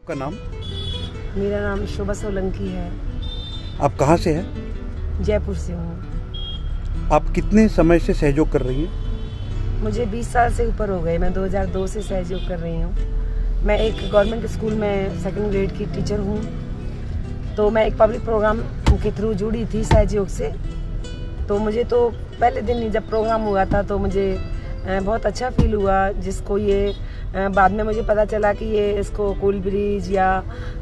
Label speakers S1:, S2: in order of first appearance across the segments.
S1: आपका नाम?
S2: मेरा नाम शोभा सोलंकी है।
S1: आप कहाँ से हैं?
S2: जयपुर से हूँ।
S1: आप कितने समय से सहयोग कर रही हैं?
S2: मुझे 20 साल से ऊपर हो गए। मैं 2002 से सहयोग कर रही हूँ। मैं एक गवर्नमेंट स्कूल में 2nd ग्रेड की टीचर हूँ। तो मैं एक पब्लिक प्रोग्राम के थ्रू जुड़ी थी सहयोग से। तो मुझे तो पहले दिन ही जब प्रोग्राम हुआ था तो मुझे बहुत अच्छा फील हुआ, जिसको ये बाद में मुझे पता चला कि ये इसको कूल ब्रिज या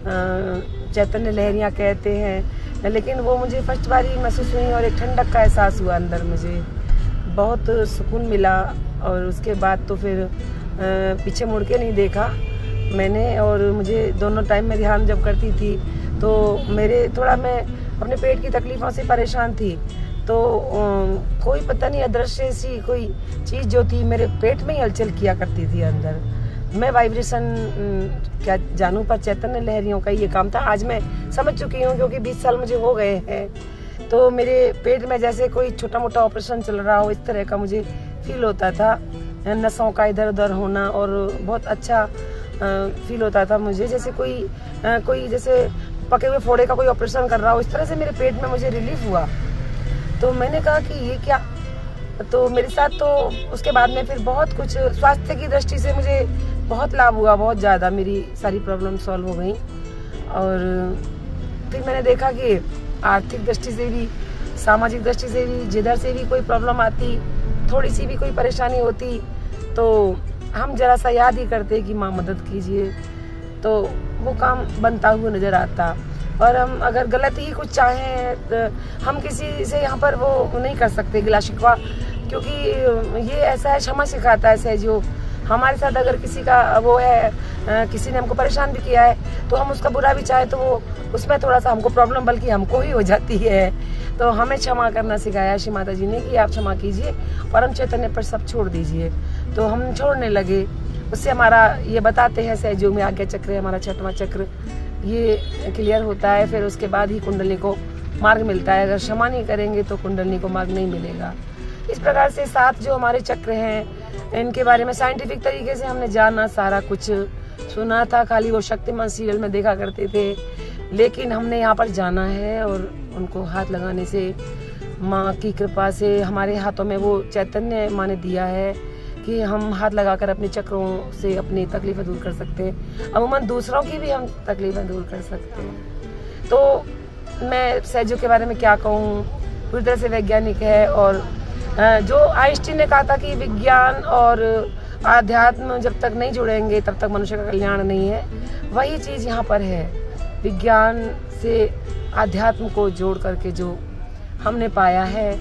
S2: चैतन्य लहरियाँ कहते हैं। लेकिन वो मुझे फर्स्ट बार ही महसूस हुई और एक ठंडक का एहसास हुआ अंदर, मुझे बहुत सुकून मिला। और उसके बाद तो फिर पीछे मुड़ के नहीं देखा मैंने। और मुझे दोनों टाइम में ध्यान जब करती थी तो मैं अपने पेट की तकलीफ़ों से परेशान थी। तो कोई पता नहीं अदृश्य सी कोई चीज़ जो थी मेरे पेट में ही हलचल किया करती थी अंदर। मैं वाइब्रेशन क्या जानूं, पर चैतन्य लहरियों का ये काम था। आज मैं समझ चुकी हूँ क्योंकि 20 साल मुझे हो गए हैं। तो मेरे पेट में जैसे कोई छोटा मोटा ऑपरेशन चल रहा हो, इस तरह का मुझे फील होता था। नसों का इधर उधर होना और बहुत अच्छा फील होता था मुझे, जैसे कोई जैसे पके हुए फोड़े का कोई ऑपरेशन कर रहा हो, इस तरह से मेरे पेट में मुझे रिलीफ हुआ। तो मैंने कहा कि ये क्या, तो मेरे साथ तो उसके बाद में फिर बहुत कुछ स्वास्थ्य की दृष्टि से मुझे बहुत लाभ हुआ, बहुत ज़्यादा मेरी सारी प्रॉब्लम सॉल्व हो गई। और फिर मैंने देखा कि आर्थिक दृष्टि से भी, सामाजिक दृष्टि से भी, जिधर से भी कोई प्रॉब्लम आती, थोड़ी सी भी कोई परेशानी होती तो हम जरा सा याद ही करते कि माँ मदद कीजिए, तो वो काम बनता हुआ नज़र आता। और हम अगर गलत ही कुछ चाहें तो हम किसी से यहाँ पर वो नहीं कर सकते गिला शिकवा, क्योंकि ये ऐसा है, क्षमा सिखाता है सहयोग। हमारे साथ अगर किसी का वो है, किसी ने हमको परेशान भी किया है तो हम उसका बुरा भी चाहे तो वो उसमें थोड़ा सा हमको प्रॉब्लम बल्कि हमको ही हो जाती है। तो हमें क्षमा करना सिखाया श्री माता जी ने कि आप क्षमा कीजिए, परम चैतन्य पर सब छोड़ दीजिए। तो हम छोड़ने लगे। उससे हमारा ये बताते हैं सहयोग में आज्ञा चक्र है, हमारा 6वां चक्र, ये क्लियर होता है। फिर उसके बाद ही कुंडली को मार्ग मिलता है। अगर क्षमा नहीं करेंगे तो कुंडली को मार्ग नहीं मिलेगा। इस प्रकार से 7 जो हमारे चक्र हैं, इनके बारे में साइंटिफिक तरीके से हमने जाना, सारा कुछ सुना था, खाली वो शक्तिमान सीरियल में देखा करते थे। लेकिन हमने यहाँ पर जाना है और उनको हाथ लगाने से, माँ की कृपा से हमारे हाथों में वो चैतन्य माँ ने दिया है कि हम हाथ लगाकर अपने चक्रों से अपनी तकलीफें दूर कर सकते हैं। अमूमन दूसरों की भी हम तकलीफें दूर कर सकते हैं। तो मैं सहयोग के बारे में क्या कहूँ, पूरी तरह से वैज्ञानिक है। और जो आइंस्टीन ने कहा था कि विज्ञान और आध्यात्म जब तक नहीं जुड़ेंगे तब तक मनुष्य का कल्याण नहीं है, वही चीज़ यहाँ पर है। विज्ञान से आध्यात्म को जोड़ करके जो हमने पाया है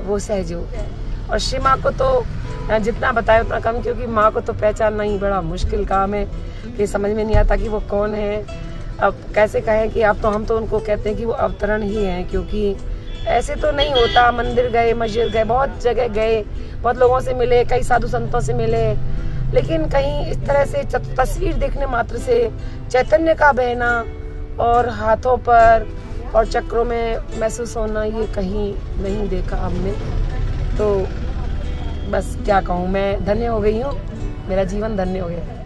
S2: वो सहयोग है। और श्री माँ को तो जितना बताए उतना कम, क्योंकि माँ को तो पहचानना ही बड़ा मुश्किल काम है कि समझ में नहीं आता कि वो कौन है। अब कैसे कहें कि हम तो उनको कहते हैं कि वो अवतरण ही हैं, क्योंकि ऐसे तो नहीं होता। मंदिर गए, मस्जिद गए, बहुत जगह गए, बहुत लोगों से मिले, कई साधु संतों से मिले, लेकिन कहीं इस तरह से तस्वीर देखने मात्र से चैतन्य का बहना और हाथों पर और चक्रों में महसूस होना, ये कहीं नहीं देखा हमने। तो बस क्या कहूँ, मैं धन्य हो गई हूँ, मेरा जीवन धन्य हो गया।